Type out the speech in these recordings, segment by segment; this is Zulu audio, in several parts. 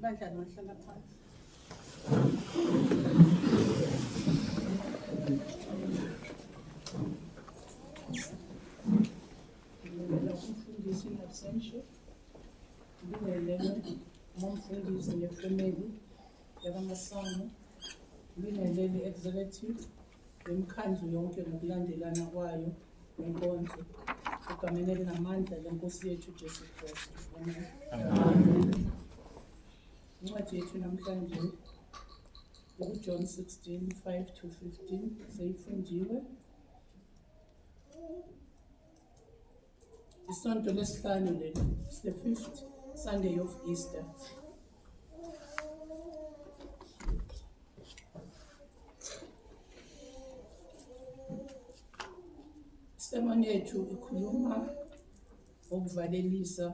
Kanjani wahlala phansi? Ngibingelela umfundisi in absentia. Ngibingelele umfundisi ngefamily yakaMasango. Ngibingelele executive yomkhandlu yonke ngokulandelana kwayo nenkonzo. Egameni elinamandla leNkosi yethu Jesu Kristu. Amen. Incwadi yethu namhlanje John 16:5-15 seyifundiwe. Isonto lesihlanu lelo, it's the 5th Sunday of Easter. Isemoni yethu ikhuluma ngokuvalelisa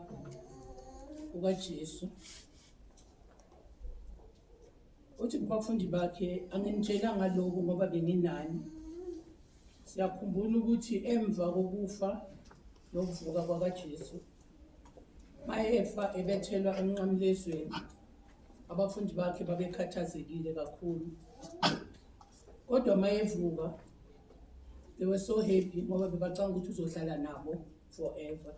kukaJesu. Uthi kubafundi bakhe, anginitshelanga lokhu ngoba benginani. Siyakhumbula ukuthi emva kokufa nokuvuka kwakaJesu, mayefa ebethelwa emnqamlezweni, abafundi bakhe babekhathazekile kakhulu. Kodwa mayevuka, they were so happy ngoba bebacanga ukuthi uzohlala nabo forever.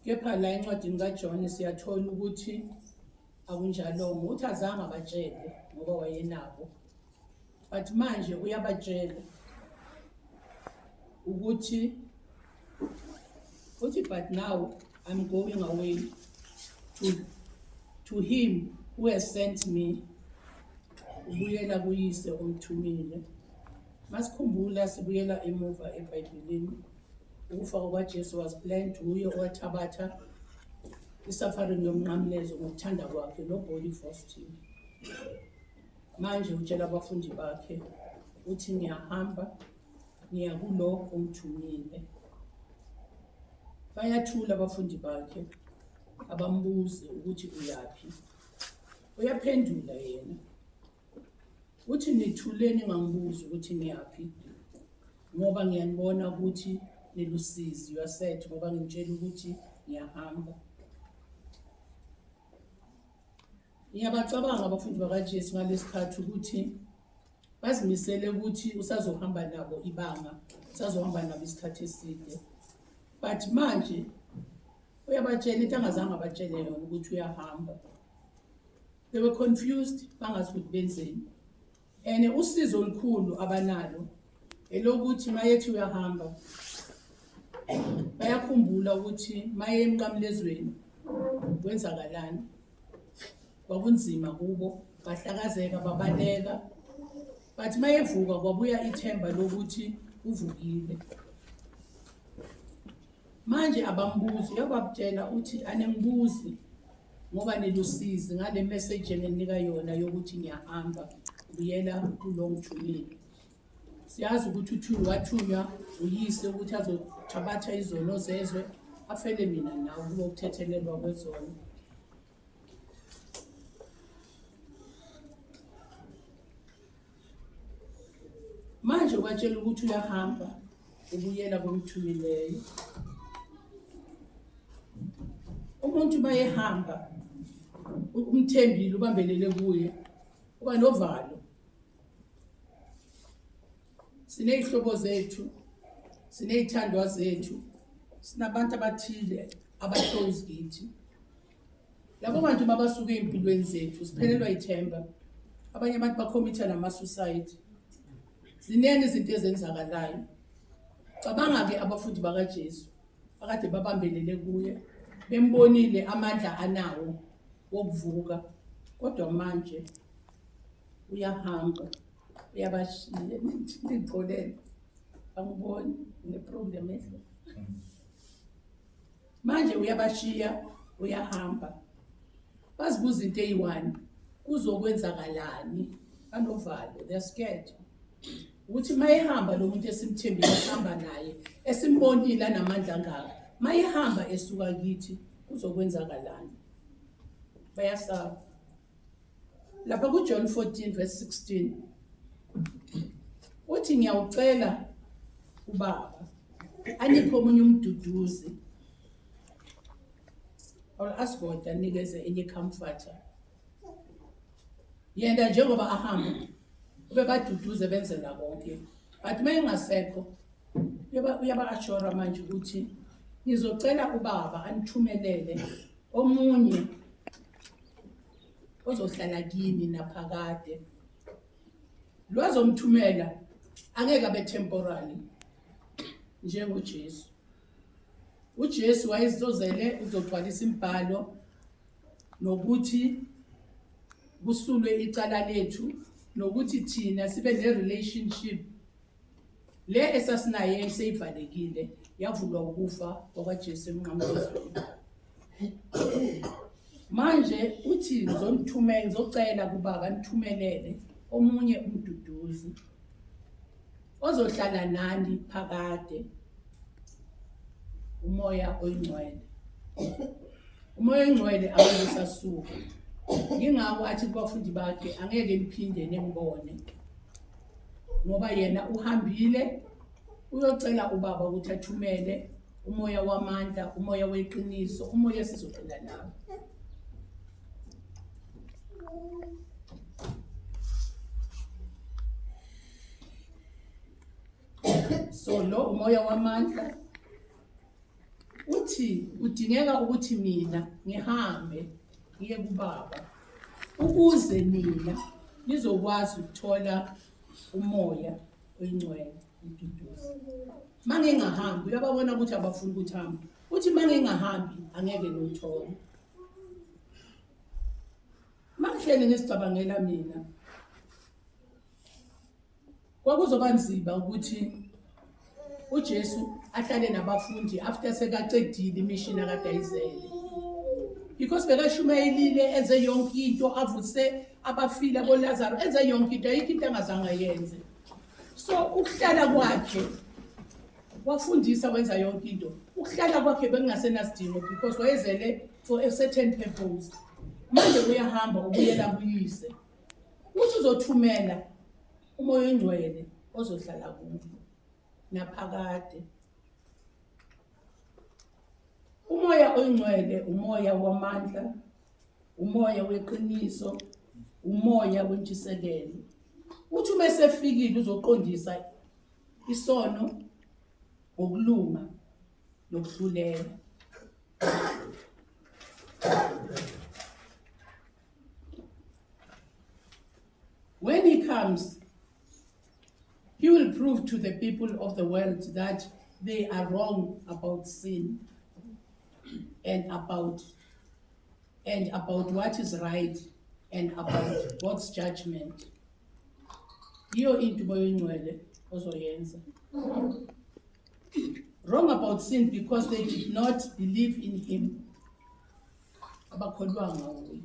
Kepha la encwadini kaJohn siyathola ukuthi akunjalo, uthi azange abatshele ngoba wayenabo. But manje uyabatshela ukuthi but now I'm going away to him who has sent me. Ubuyela kuyise omthumile. Masikhumbula sibuyela emuva eBhayibhelini. Ukufa kukaJesu was planned uye owathabatha isafari yomnqamlezo ngokuthanda kwakhe, nobody forced him. Manje utshela abafundi bakhe uthi ngiyahamba ngiya kulo omthumile. Bayathula abafundi bakhe abambuze ukuthi uyaphi. Uyaphendula yena uthi nithuleni ngangibuza ukuthi ngiyaphi ngoba ngiyanibona ukuthi nilusizi. You are sad ngoba ngitshela ukuthi ngiyahamba. Ngiyabacabanga abafundi bakaJesu ngalesikhathi ukuthi bazimisele ukuthi usazohamba nabo ibanga, usazohamba nabo isikhathi eside. But manje uyabatshela into angazange abatshele yona ukuthi uyahamba. They were confused, bangazi ukuthi benzeni. And usizo olukhulu abanalo elokuthi mayethi uyahamba, bayakhumbula ukuthi maye emnqamlezweni kwenzakalani. Kwakunzima kubo, bahlakazeka, babaleka. But mayevuka kwabuya ithemba lokuthi uvukile. Manje abambuzi uyababutshela uthi anembuzi ngoba nilusizi ngale message enginika yona yokuthi ngiyahamba ubuyela kulo mthumile. Siyazi ukuthi wathunywa uyise ukuthi azothabatha izono zezwe, afele mina nawe kulo kuthethelelwa kwezono. Manje watshela ukuthi uyahamba ubuyela komthumileyo. Umuntu bayehamba umthembile ubambelele kuye uba novalo. Sineyihlobo zethu, sineyithandwa zethu, sinabantu abathile abaclose kithi. Labo bantu mabasuka empilweni zethu siphelelwa ithemba. Abanye abantu bakhomitha nama-suicide. Zinene izinto ezenzakalayo. Cabanga ke abafundi bakaJesu akade babambelele kuye, bembonile amandla anawo wokuvuka, kodwa manje uyahamba, uyabashiya. Ngixolele, angiboni ne-problem ehle. Manje uyabashiya, uyahamba. Bazibuza into eyi-1, kuzokwenzakalani? Banovalo, they're scared. Ukuthi mayehamba lo muntu esimthembile ahamba naye, esimbonile namandla angaka, mayehamba esuka kithi kuzokwenzakalani? Bayasaba. Lapha kuJohn 14:16 uthi ngiyawucela uBaba aniphe omunye umduduzi I'll ask God anikeze enye comforter. Yena njengoba ahamba ube baduduze benzela konke. But mayengasekho uyaba-ashora manje ukuthi ngizocela ubaba anithumelele omunye ozohlala kini naphakade. Lo azomthumela angeke abe temporary njengoJesu. uJesu wayezozele uzogcwalisa imibhalo nokuthi kusulwe icala lethu nokuthi thina sibe ne-relationship le esasinaye seyivalekile yavulwa ukufa kwakaJesu emnqamlezweni. Manje uthi ngizocela kubaba nithumelele omunye umduduzi ozohlala nani phakade, umoya oyingcwele. Umoya oyingcwele angeke sasuka. Ngingakho athi kubafundi bakhe angeke niphinde nembone ngoba yena uhambile uyocela ubaba ukuthi athumele umoya wamandla, umoya weqiniso, umoya esizophila nawo. So lo umoya wamandla uthi udingeka ukuthi mina ngihambe ngiye kubaba ukuze nina nizokwazi ukuthola umoya oyingcwele ududuzi. Mangingahambi uyababona ukuthi abafuni ukuthi hambe. Uthi mangingahambi angeke ngiwuthole. Mangihleli ngisicabangela mina kwakuzoba nzima ukuthi uJesu ahlale nabafundi after sekaqedile imission akade ayizele. Because bekashumayelile enze yonke into, avuse abafile aboLazaro, enze yonke into, ayikho into angazange ayenze. So ukuhlala kwakhe wafundisa wenza yonke into. Ukuhlala kwakhe bekungasenasidingo because wayezele for a certain purpose. Manje uyahamba ubuyela kuyise. Uthi uzothumela umoya oyingcwele ozohlala kuwe naphakade. Umoya oyingcwele umoya wamandla, umoya weqiniso, umoya wentshisekelo. Uthi uma sefikile uzoqondisa isono, ukulunga nokuhlulela. When he comes, he will prove to the people of the world that they are wrong about sin and about what is right and about God's judgment. Iyo into umoya oyingcwele ozoyenza. Wrong about sin because they did not believe in him. Abakholwanga nguye.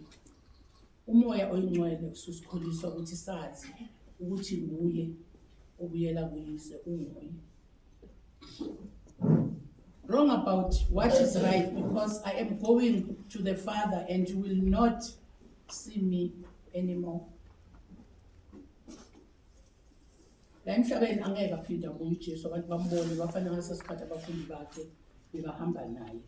Umoya oyingcwele ususikholisa ukuthi sazi ukuthi nguye obuyela kuyise unguye. Wrong about what is right because I am going to the Father and you will not see me anymore. La emhlabeni angeke aphinde abuye uJesu abantu bambone bafana ngasesikhathi abafundi bakhe bebahamba naye.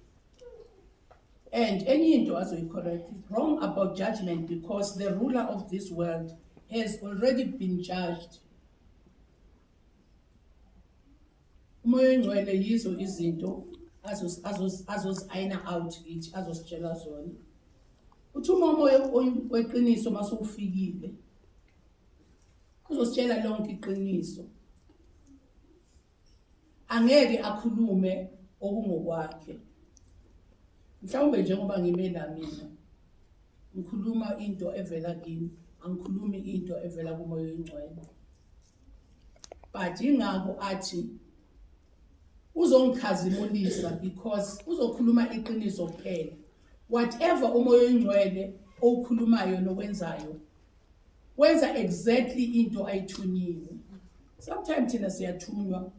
And enye into azoyicorrect, wrong about judgment because the ruler of this world has already been judged. Umoya oyingcwele yizo izinto azozayina out kithi azositshela zona. Uthi umoya weqiniso mase ufikile uzositshela lonke iqiniso. Angeke akhulume okungokwakhe. Mhlawumbe njengoba ngime la mina ngikhuluma into evela kimi, angikhulumi into evela kumoya oyingcwele. But ingakho athi uzongikhazimulisa because uzokhuluma iqiniso kuphela. Whatever umoya oyingcwele okhulumayo nokwenzayo wenza exactly into ayithunyiwe. Sometimes thina siyathunywa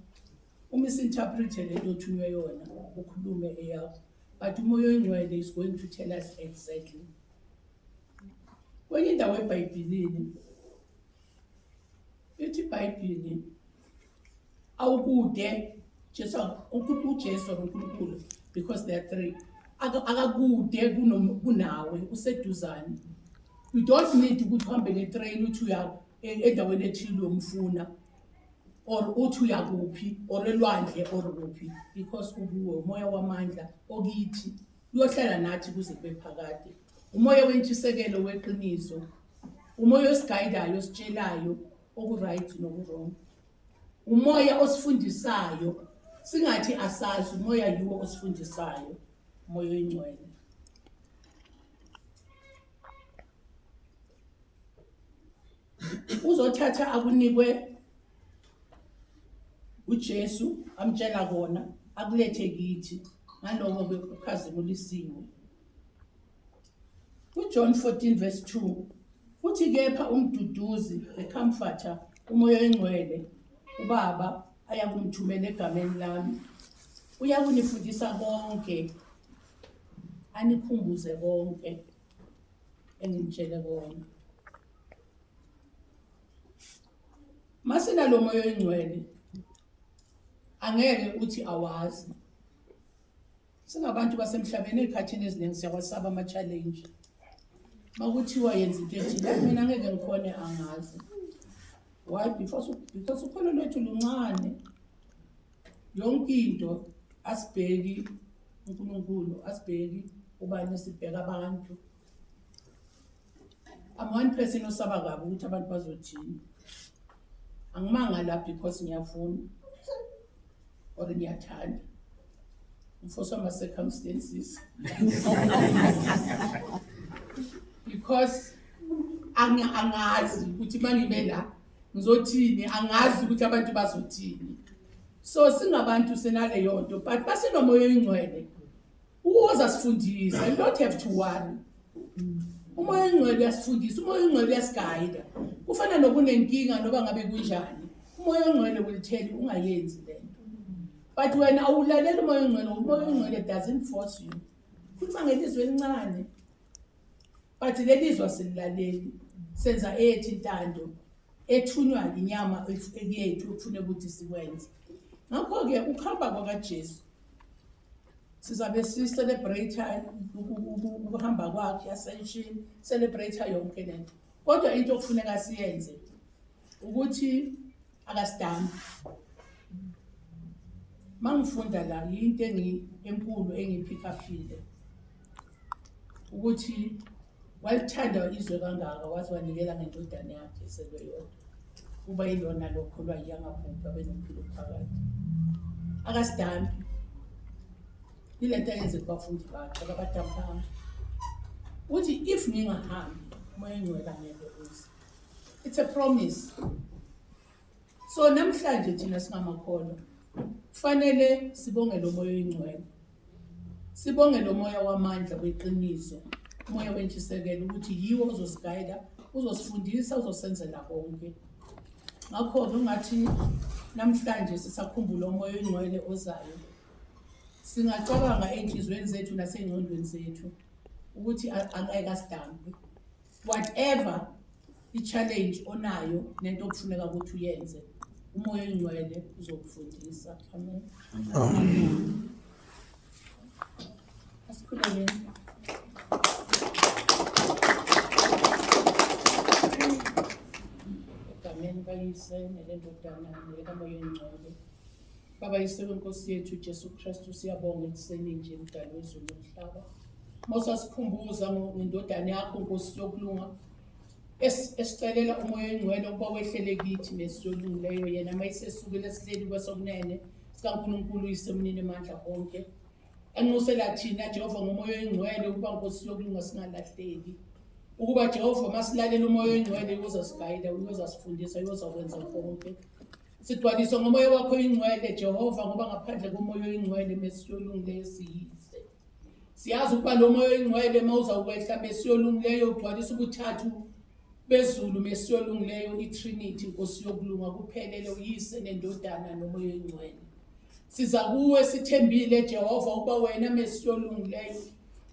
umisinterprete lento othunywe yona ukhulume eyakho. But umoya oyingcwele is going to tell us exactly. Kwenye indawo eBhayibhelini ithi iBhayibheli awukude uJesu uNkulunkulu because there are three. akakude kunawe useduzane. You don't need ukuthi uhambe ngetrain uthi uya endaweni ethile uyomfuna or uthi uya kuphi or elwandle or kuphi, because kubuwe umoya wamandla okithi uyohlala nathi kuze kube phakade. Umoya wentshisekelo weqiniso, umoya osiguidayo ositshelayo oku-right noku-wrong, umoya osifundisayo singathi asazi, umoya yiwo osifundisayo, umoya oyingcwele. Uzothatha akunikwe uJesu amtshela kona akulethe kithi ngaloko bekukhazimulisiwe. UJohn 14:2 uthi kepha umduduzi comforter umoya oyingcwele uBaba ayakumthumela egameni lami uyakunifundisa konke anikhumbuze konke engimtshele kona. Masina lo moya oyingcwele angeke uthi awazi. Singabantu basemhlabeni ezikhathini eziningi siyakwasaba ama-challenge. Makuthiwa yenza into ethile mina ngeke ngikhone angazi. Why? Because ukholo lwethu luncane. Yonke into asibheki uNkulunkulu, asibheki ubani sibheka abantu. I'm one person osaba kabi ukuthi abantu bazothini. Angimanga la because ngiyafuna or ngiyathanda. For some circumstances. Because angazi ukuthi mangibe la ngizothini, angazi ukuthi abantu bazothini. So singabantu senale yonto, but basinomoya oyingcwele uwoza sifundisa, you don't have to worry. Umoya oyingcwele uyasifundisa, umoya oyingcwele uyasigayida. Kufana nokunenkinga noba ngabe kunjani, umoya oyingcwele will tell you ungayenzi lento. But when awulalela umoya oyingcwele doesn't force you. Kukhuluma ngelizwi elincane, but lelizwi asililaleli senza ethi intando ethunywa inyama yethu ukufuna ukuthi sikwenze. Ngakho ke ukuhamba kwaJesu sizabe si-celebrate ukuhamba kwakhe, ascension, celebrate yonke lento. Kodwa into okufuneka siyenze ukuthi akasidambi. Mangifunda la into enkulu engiphikaphile ukuthi walithanda izwe kangaka waze wanikela ngendodana yakhe eselwe yodwa kuba yilona lokholwa yangabhubha benompilo phakathi. Akasidambi. Ilento ayenze kubafundi bakhe abadampanga uthi if ningahambi umoya oyingcwele angeke uze. It's a promise. So namhlanje thina singamakholwa kufanele sibonge lo moya oyingcwele, sibonge lo moya wamandla weqiniso, umoya wentshisekelo ukuthi yiwo ozosigayida, uzosifundisa, uzosenzela konke. Ngakho ungathi namhlanje sisakhumbula umoya oyingcwele ozayo, singacabanga enhlizweni zethu nasengqondweni zethu ukuthi angeke asidambe. Whatever i-challenge onayo nento okufuneka ukuthi uyenze, umoya oyingcwele uzokufundisa. Amen. Amen. Asikhulekeni. Egameni kaYise nelendodana nelikamoya oyingcwele. Baba Yise wenkosi yethu Jesu Kristu, siyabonga ekuseni nje mdali wezulu nomhlaba. Mawusasikhumbuza ngendodana yakho Nkosi yokulunga esicelela umoya oyingcwele ukuba wehlele kithi nesiyolungileyo, yena mayisesukile esileli kwesokunene sikaNkulunkulu yisemnini emandla konke. Enxusela thina Jehova ngomoya oyingcwele ukuba Nkosi yokulunga singalahleki, ukuba Jehova masilalela umoya oyingcwele uyozasigayida, uyozasifundisa, uyozakwenza konke. Sidwaliswa ngomoya wakho oyingcwele Jehova, ngoba ngaphandle komoya oyingcwele mesiyolungileyo siyise. Siyazi ukuba lo moya oyingcwele mawuzawukwehla mesiyolungileyo ugcwalisa ubuthathu bezulu mesiyolungileyo, iTrinity Nkosi yokulunga kuphelele uYise nendodana nomoya oyingcwele. Siza kuwe sithembile Jehova ukuba wena mesiyolungileyo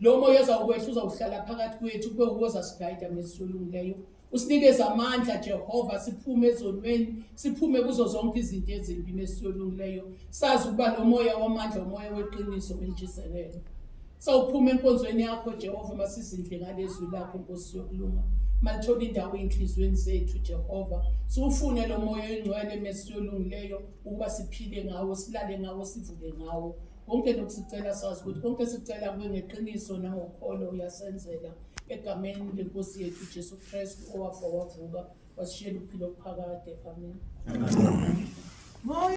lo moya ozawukwehla uzawuhlala phakathi kwethu kube uwozasigayida mesiyolungileyo. Usinikeze amandla Jehova, siphume ezonweni, siphume kuzo zonke izinto ezimbi mesiyolungileyo, sazi ukuba lo moya wamandla umoya weqiniso wentshisekelo. Sawuphuma enkonzweni yakho Jehova masizindle ngalezwi lakho Nkosi yokulunga. Malithola indawo ey'nhliziyweni zethu Jehova. Siwufune lo moya oyingcwele mesiyolungileyo ukuba siphile ngawo, silale ngawo, sivuke ngawo. Konke lokusicela sazi ukuthi konke sicela kuwe ngeqiniso nangokholo uyasenzela. Egameni lenkosi yethu Jesu Kristu owafa wavuka wasishiyela ukuphila okuphakade. Amen.